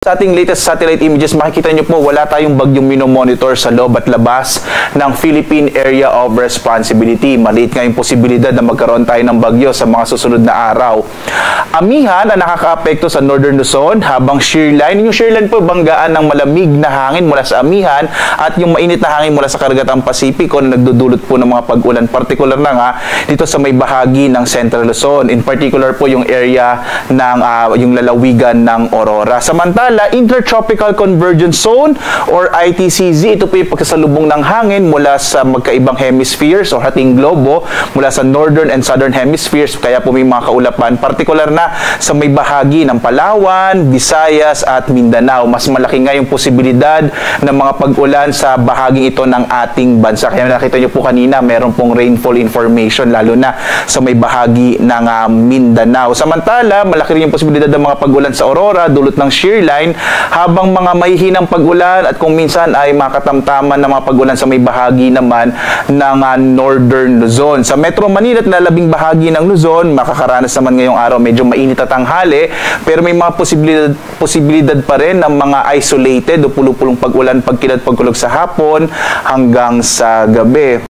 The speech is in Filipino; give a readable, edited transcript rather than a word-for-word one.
Sa ating latest satellite images, makikita nyo po wala tayong bagyong minomonitor sa loob at labas ng Philippine Area of Responsibility. Maliit nga yung posibilidad na magkaroon tayo ng bagyo sa mga susunod na araw. Amihan na nakakaapekto sa Northern Luzon habang shearline. Yung shearline po banggaan ng malamig na hangin mula sa amihan at yung mainit na hangin mula sa Karagatang Pasipiko na nagdudulot po ng mga pag-ulan. Particular na nga dito sa may bahagi ng Central Luzon. In particular po yung area ng yung lalawigan ng Aurora. Samantala, Intertropical Convergence Zone or ITCZ, ito po yung pagsasalubong ng hangin mula sa magkaibang hemispheres o hating globo mula sa northern and southern hemispheres, kaya po may mga kaulapan, partikular na sa may bahagi ng Palawan, Visayas at Mindanao. Mas malaki nga yung posibilidad ng mga pag-ulan sa bahaging ito ng ating bansa. Kaya nakita nyo po kanina, meron pong rainfall information lalo na sa may bahagi ng Mindanao. Samantala, malaki rin yung posibilidad ng mga pag-ulan sa Aurora, dulot ng shearline, habang mga mahihinang pag-ulan at kung minsan ay makatamtaman ng mga pag-ulan sa may bahagi naman ng Northern Luzon. Sa Metro Manila at lalabing bahagi ng Luzon, makakaranas naman ngayong araw medyo mainit at tanghali, pero may mga posibilidad pa rin ng mga isolated o pulupulong pag-ulan pagkilat pagkulog sa hapon hanggang sa gabi.